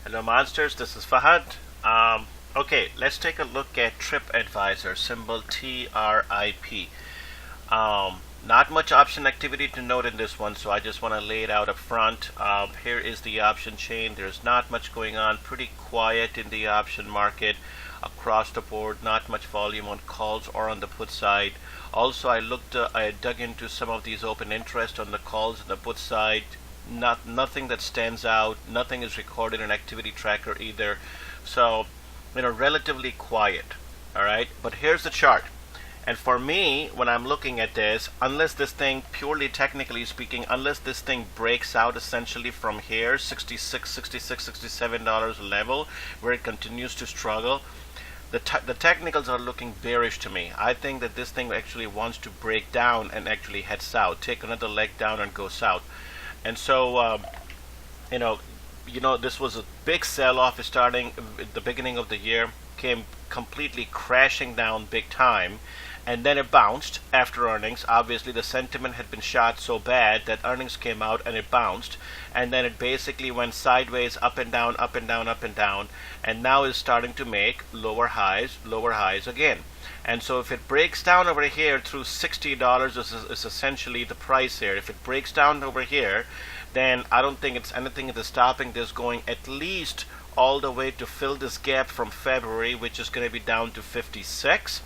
Hello monsters, this is Fahad. Okay, let's take a look at TripAdvisor, symbol TRIP. Not much option activity to note in this one, so I just want to lay it out up front. Here is the option chain. There's not much going on, pretty quiet in the option market across the board, not much volume on calls or on the put side. Also, I dug into some of these open interest on the calls and the put side. Nothing that stands out, nothing is recorded in activity tracker either, so relatively quiet. All right, but here's the chart, and for me, when I'm looking at this, unless this thing, purely technically speaking, unless this thing breaks out essentially from here, 66, 66, 67 dollars level, where it continues to struggle, the technicals are looking bearish to me. I think that this thing actually wants to break down and actually head south, take another leg down and go south. And so, this was a big sell-off starting at the beginning of the year, came completely crashing down big time, and then it bounced after earnings. Obviously, the sentiment had been shot so bad that earnings came out and it bounced, and then it basically went sideways, up and down, up and down, up and down, and now is starting to make lower highs again. And so if it breaks down over here through $60 is essentially the price here. If it breaks down over here, then I don't think it's anything that's stopping this going at least all the way to fill this gap from February, which is going to be down to 56.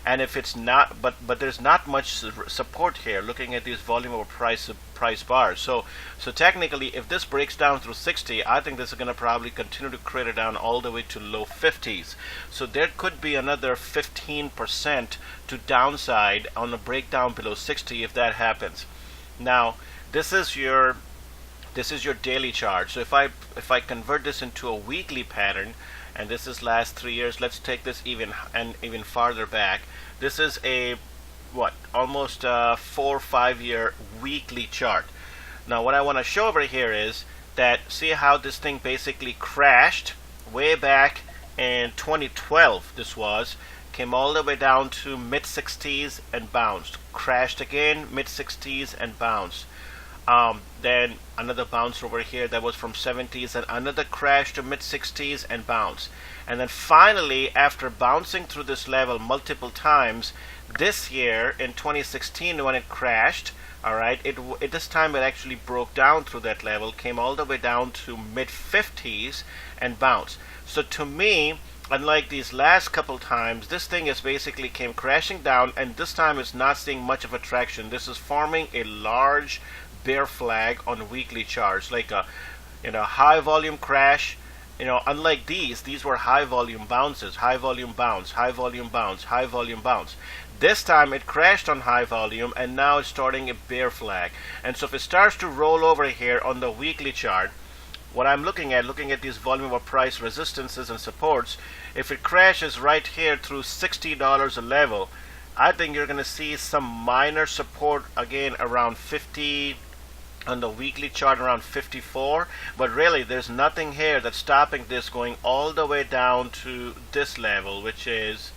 And if it's not, but there's not much support here looking at these volume over price bars. So technically, if this breaks down through 60, I think this is going to probably continue to crater down all the way to low 50s. So there could be another 15% to downside on a breakdown below 60 if that happens. Now this is your daily chart. So if I convert this into a weekly pattern, and this is last 3 years, let's take this even farther back. This is a almost 4 or 5 year weekly chart. Now what I want to show over here is that, see how this thing basically crashed way back in 2012. This came all the way down to mid 60s and bounced, crashed again, mid 60s and bounced. Then another bounce over here that was from 70s, and another crash to mid 60s and bounce. And then finally, after bouncing through this level multiple times, this year in 2016 when it crashed, all right, this time it actually broke down through that level, came all the way down to mid 50s and bounced. So to me, unlike these last couple times, this thing is basically came crashing down, and this time it's not seeing much of a traction. This is forming a large bear flag on weekly charts, like a high volume crash. Unlike these were high volume bounces, high volume bounce, high volume bounce, high volume bounce. This time it crashed on high volume, and now it's starting a bear flag. And so if it starts to roll over here on the weekly chart, what I'm looking at these volume over price resistances and supports, if it crashes right here through $60 a level, I think you're going to see some minor support again around 50, on the weekly chart around 54, but really there's nothing here that's stopping this going all the way down to this level, which is,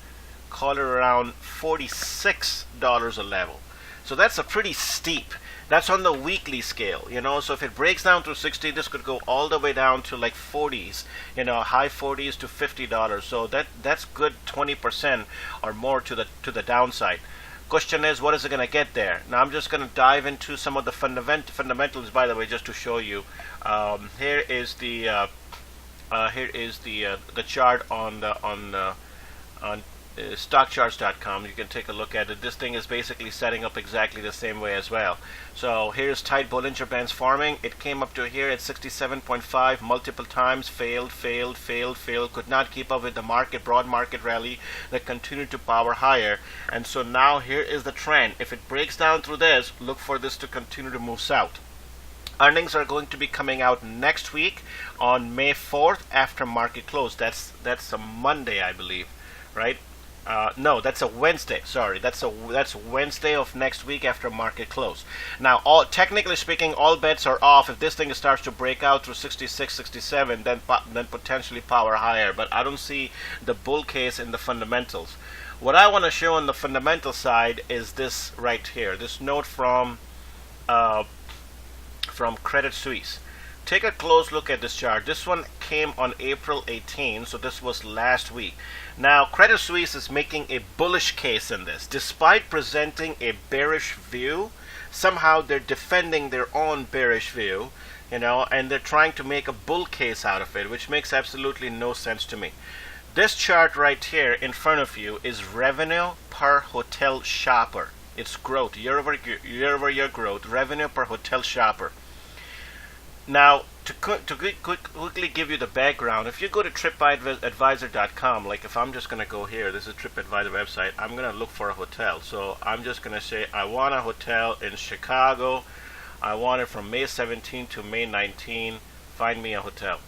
call it around $46 a level. So that's a pretty steep. That's on the weekly scale, so if it breaks down to 60, this could go all the way down to like 40s, high 40s to $50. So that's good 20% or more to the downside. Question is, what is it going to get there? Now I'm just going to dive into some of the fundamentals, by the way, just to show you. Here is the chart on stockcharts.com. You can take a look at it. This thing is basically setting up exactly the same way as well. So here's tight Bollinger Bands forming. It came up to here at 67.5 multiple times, failed, could not keep up with the broad market rally that continued to power higher. And so now here is the trend. If it breaks down through this, look for this to continue to move south. Earnings are going to be coming out next week on May 4th after market close. That's a Monday, I believe, right? No, that's a Wednesday. Sorry, that's Wednesday of next week after market close. Now, technically speaking, all bets are off. If this thing starts to break out through 66, 67, then potentially power higher. But I don't see the bull case in the fundamentals. What I want to show on the fundamental side is this right here. This note from Credit Suisse. take a close look at this chart. This one came on April 18, so this was last week. Now, Credit Suisse is making a bullish case in this. Despite presenting a bearish view, somehow they're defending their own bearish view, and they're trying to make a bull case out of it, which makes absolutely no sense to me. This chart right here in front of you is revenue per hotel shopper. It's growth, year-over-year growth, revenue per hotel shopper. Now, to quickly give you the background, if you go to TripAdvisor.com, like if I'm just going to go here, this is TripAdvisor website, I'm going to look for a hotel. So I'm just going to say, I want a hotel in Chicago. I want it from May 17 to May 19. Find me a hotel.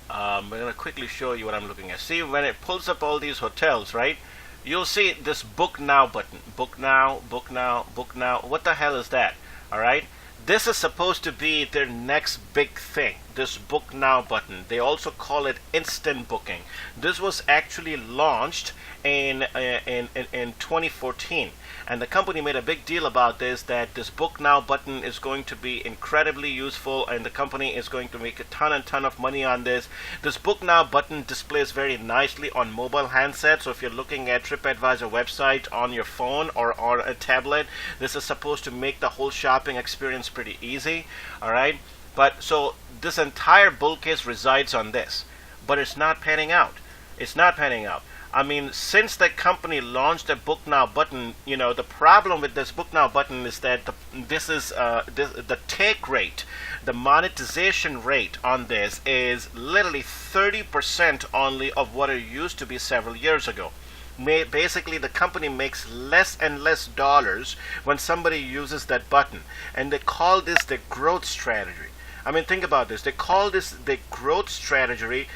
I'm going to quickly show you what I'm looking at. See, when it pulls up all these hotels, right? You'll see this book now button. Book now, book now, book now. What the hell is that? All right. This is supposed to be their next big thing, this book now button. They also call it instant booking. This was actually launched in 2014, and the company made a big deal about this, that this book now button is going to be incredibly useful, and the company is going to make a ton of money on this. This book now button displays very nicely on mobile handsets. So if you're looking at TripAdvisor website on your phone or a tablet, this is supposed to make the whole shopping experience pretty easy. All right, but so this entire bull case resides on this, but it's not panning out. It's not panning out. I mean, since the company launched the Book Now button, the problem with this Book Now button is that the take rate, the monetization rate on this is literally 30% only of what it used to be several years ago. Basically, the company makes less and less dollars when somebody uses that button, and they call this the growth strategy. I mean, think about this. They call this the growth strategy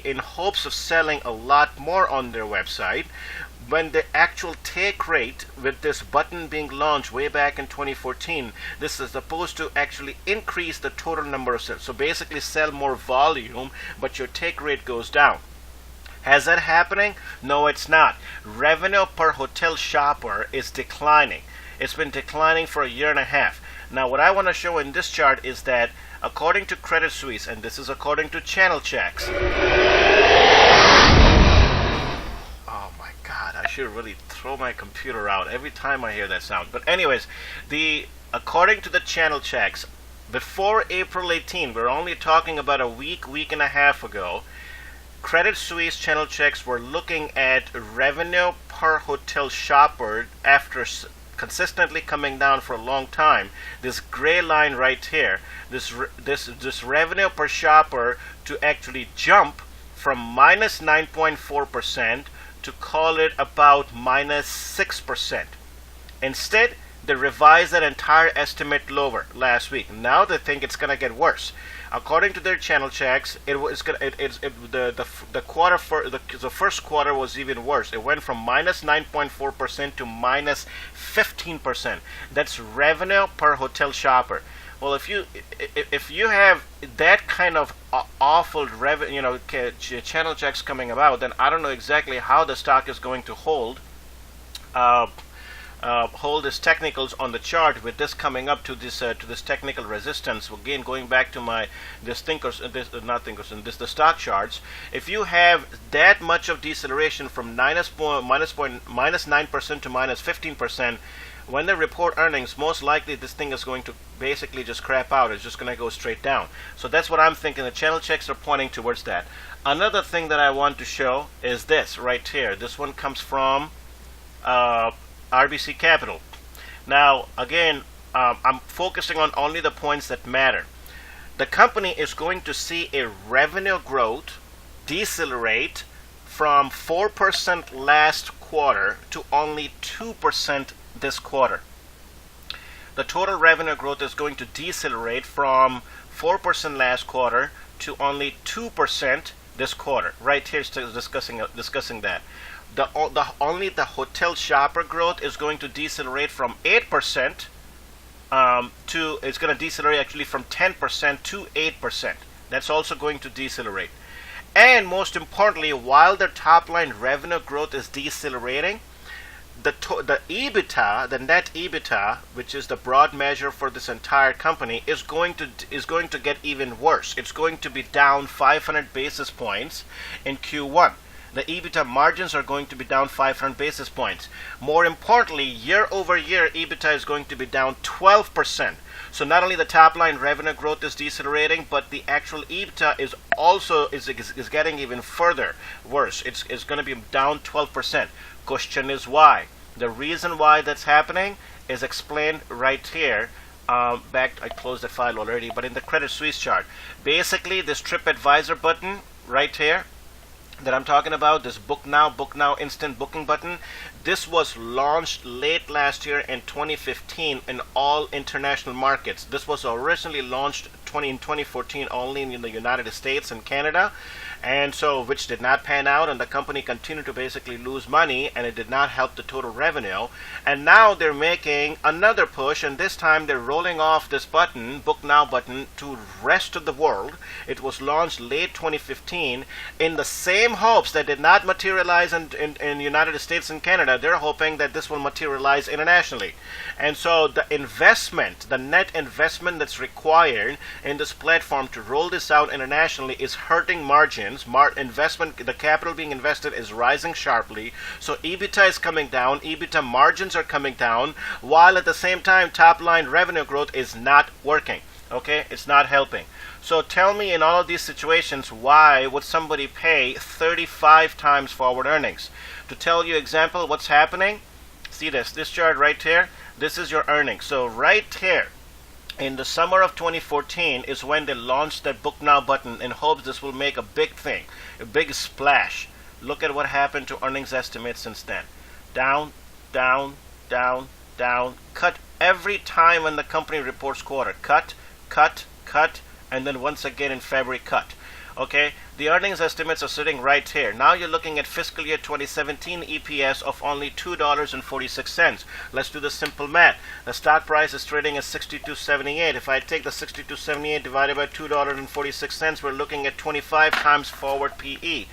in hopes of selling a lot more on their website, when the actual take rate with this button being launched way back in 2014, this is supposed to actually increase the total number of sales. So basically sell more volume, but your take rate goes down. Has that happening? No, it's not. Revenue per hotel shopper is declining. It's been declining for a year and a half. Now, what I want to show in this chart is that according to Credit Suisse, and this is according to channel checks. Oh my God, I should really throw my computer out every time I hear that sound. But anyways, according to the channel checks, before April 18, we're only talking about a week and a half ago, Credit Suisse channel checks were looking at revenue per hotel shopper after consistently coming down for a long time. This gray line right here, this revenue per shopper to actually jump from minus 9.4% to call it about minus 6%. Instead, they revised that entire estimate lower last week. Now they think it's going to get worse. According to their channel checks, the first quarter was even worse. It went from minus 9.4% to minus 15%. That's revenue per hotel shopper. Well, if you have that kind of awful revenue, channel checks coming about, then I don't know exactly how the stock is going to hold its technicals on the chart, with this coming up to this technical resistance. Again, going back to the stock charts, if you have that much of deceleration from minus 9% to minus 15%, when they report earnings, most likely this thing is going to basically just crap out. It's just going to go straight down. So that's what I'm thinking. The channel checks are pointing towards that. Another thing that I want to show is this right here. This one comes from RBC Capital. Now, again, I'm focusing on only the points that matter. The company is going to see a revenue growth decelerate from 4% last quarter to only 2% this quarter. The total revenue growth is going to decelerate from 4% last quarter to only 2% this quarter. Right here is discussing that. Only the hotel shopper growth is going to decelerate from 8% it's going to decelerate actually from 10% to 8%. That's also going to decelerate. And most importantly, while their top line revenue growth is decelerating, the EBITDA, the net EBITDA, which is the broad measure for this entire company, is going to get even worse. It's going to be down 500 basis points in Q1. The EBITDA margins are going to be down 500 basis points. More importantly, year over year, EBITDA is going to be down 12%. So not only the top line revenue growth is decelerating, but the actual EBITDA is also is getting even further worse. It's going to be down 12%. Question is why? The reason why that's happening is explained right here. I closed the file already, but in the Credit Suisse chart, basically this TripAdvisor button right here that I'm talking about, this book now instant booking button, this was launched late last year in 2015 in all international markets. This was originally launched in 2014 only in the United States and Canada, and so which did not pan out, and the company continued to basically lose money, and it did not help the total revenue. And now they're making another push, and this time they're rolling off this button, book now button, to rest of the world. It was launched late 2015 in the same hopes that did not materialize in United States and Canada. They're hoping that this will materialize internationally. And so the investment, the net investment that's required in this platform to roll this out internationally is hurting margins. Investment, the capital being invested is rising sharply. So EBITDA is coming down, EBITDA margins are coming down, while at the same time top line revenue growth is not working. Okay, it's not helping. So tell me, in all of these situations, why would somebody pay 35 times forward earnings? To tell you example what's happening, see this chart right here. This is your earnings. So right here in the summer of 2014 is when they launched that book now button in hopes this will make a big thing, a big splash. Look at what happened to earnings estimates since then. Down, down, down, down. Cut every time when the company reports quarter. Cut, cut, cut, and then once again in February cut. Okay, the earnings estimates are sitting right here. Now you're looking at fiscal year 2017 EPS of only $2.46. Let's do the simple math. The stock price is trading at $62.78. If I take the $62.78 divided by $2.46, we're looking at 25 times forward PE.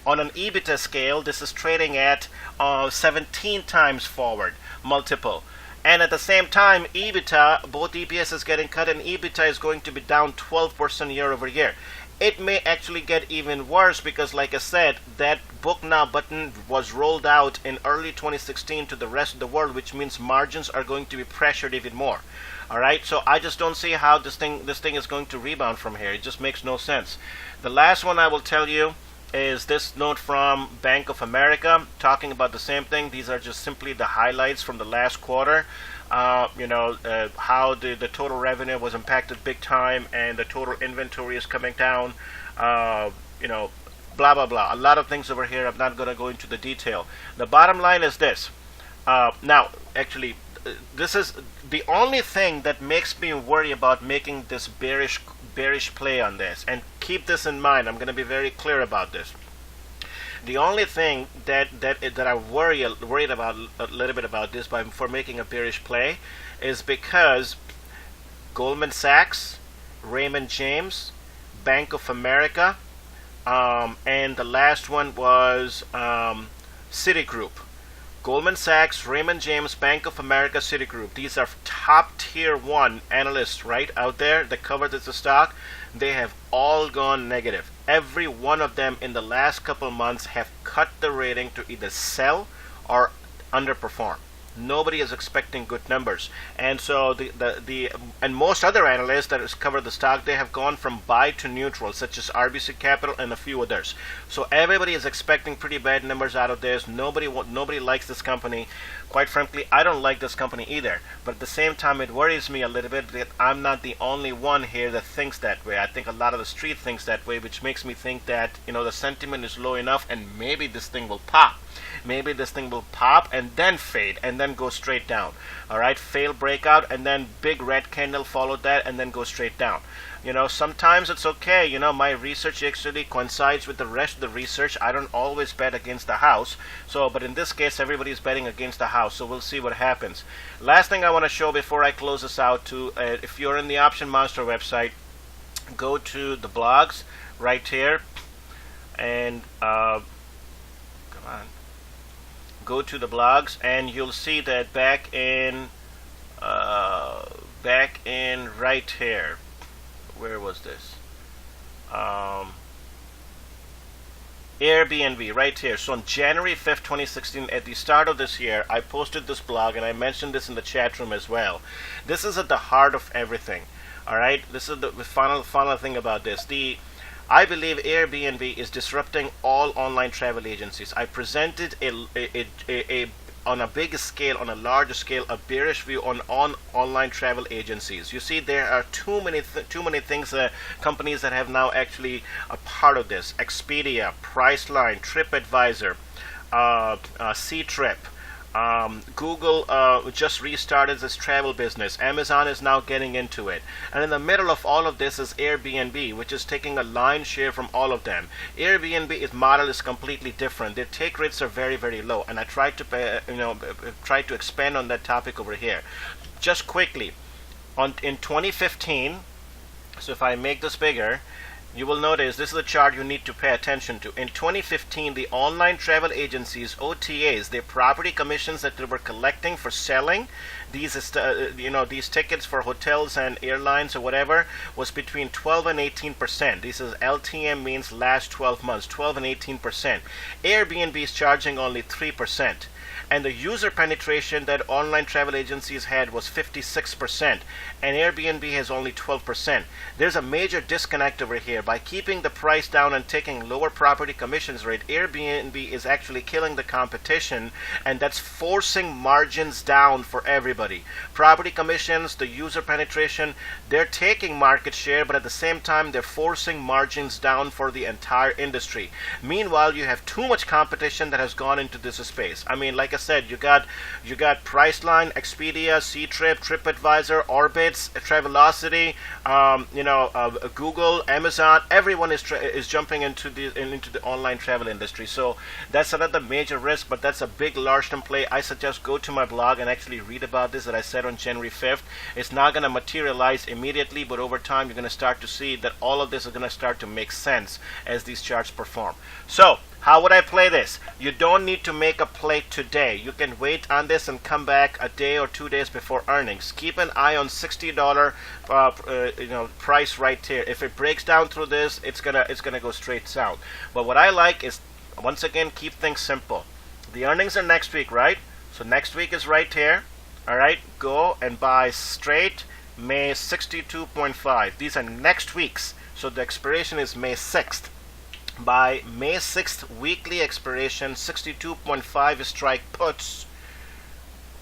On an EBITDA scale, this is trading at 17 times forward multiple. And at the same time, EBITDA, both EPS is getting cut and EBITDA is going to be down 12% year over year. It may actually get even worse because, like I said, that book now button was rolled out in early 2016 to the rest of the world, which means margins are going to be pressured even more. All right, so I just don't see how this thing is going to rebound from here. It just makes no sense. The last one I will tell you is this note from Bank of America talking about the same thing. These are just simply the highlights from the last quarter. How the total revenue was impacted big time and the total inventory is coming down. Blah, blah, blah. A lot of things over here. I'm not going to go into the detail. The bottom line is this. This is the only thing that makes me worry about making this bearish play on this. And keep this in mind. I'm going to be very clear about this. The only thing that I worried about a little bit about this for making a bearish play is because Goldman Sachs, Raymond James, Bank of America, and the last one was Citigroup. Goldman Sachs, Raymond James, Bank of America, Citigroup. These are top tier 1 analysts right out there that cover this stock. They have all gone negative. Every one of them in the last couple months have cut the rating to either sell or underperform. Nobody is expecting good numbers, and so and most other analysts that cover the stock, they have gone from buy to neutral, such as RBC Capital and a few others. So everybody is expecting pretty bad numbers out of this. Nobody likes this company. Quite frankly, I don't like this company either. But at the same time, it worries me a little bit that I'm not the only one here that thinks that way. I think a lot of the street thinks that way, which makes me think that the sentiment is low enough, and maybe this thing will pop. Maybe this thing will pop and then fade and then go straight down. All right, fail breakout and then big red candle followed that and then go straight down. Sometimes it's okay. My research actually coincides with the rest of the research. I don't always bet against the house. But in this case, everybody's betting against the house. So we'll see what happens. Last thing I want to show before I close this out if you're in the Option Monster website, go to the blogs right here and come on. go to the blogs, and you'll see that back in right here. Where was this? Airbnb, right here. So on January 5th, 2016, at the start of this year, I posted this blog, and I mentioned this in the chat room as well. This is at the heart of everything. All right, this is the final thing about this. I believe Airbnb is disrupting all online travel agencies. I presented on a big scale, on a larger scale, a bearish view on online travel agencies. You see, there are too many things, companies that have now actually a part of this. Expedia, Priceline, TripAdvisor, Ctrip. Google just restarted this travel business. Amazon is now getting into it. And in the middle of all of this is Airbnb, which is taking a line share from all of them. Airbnb's model is completely different. Their take rates are very, very low. And I tried to expand on that topic over here. Just quickly, in 2015, so if I make this bigger, you will notice this is a chart you need to pay attention to. In 2015, the online travel agencies, OTAs, their property commissions that they were collecting for selling these these tickets for hotels and airlines or whatever, was between 12 and 18%. This is LTM, means last 12 months, 12 and 18%. Airbnb is charging only 3%. And the user penetration that online travel agencies had was 56%, and Airbnb has only 12%. There's a major disconnect over here. By keeping the price down and taking lower property commissions rate, Airbnb is actually killing the competition, and that's forcing margins down for everybody. Property commissions, the user penetration, they're taking market share, but at the same time they're forcing margins down for the entire industry. Meanwhile, you have too much competition that has gone into this space. I mean, like I said, you got Priceline, Expedia, Ctrip, TripAdvisor, Orbitz, Travelocity, Google, Amazon. Everyone is jumping into the online travel industry. So that's another major risk, but that's a big large-term play. I suggest go to my blog and actually read about this that I said on January 5th. It's not going to materialize immediately, but over time you're going to start to see that all of this is going to start to make sense as these charts perform. So how would I play this? You don't need to make a play today. You can wait on this and come back a day or 2 days before earnings. Keep an eye on $60 price right here. If it breaks down through this, it's gonna go straight south. But what I like is, once again, keep things simple. The earnings are next week, right? So next week is right here. All right, go and buy straight May 62.5. These are next week's. So the expiration is May 6th. By May 6th weekly expiration, 62.5 strike puts.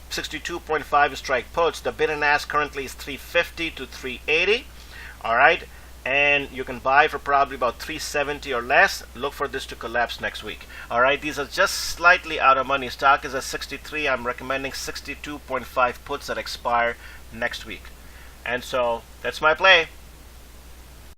62.5 strike puts. The bid and ask currently is 350 to 380. All right, and you can buy for probably about 370 or less. Look for this to collapse next week. All right, these are just slightly out of money. Stock is at 63. I'm recommending 62.5 puts that expire next week. And so that's my play.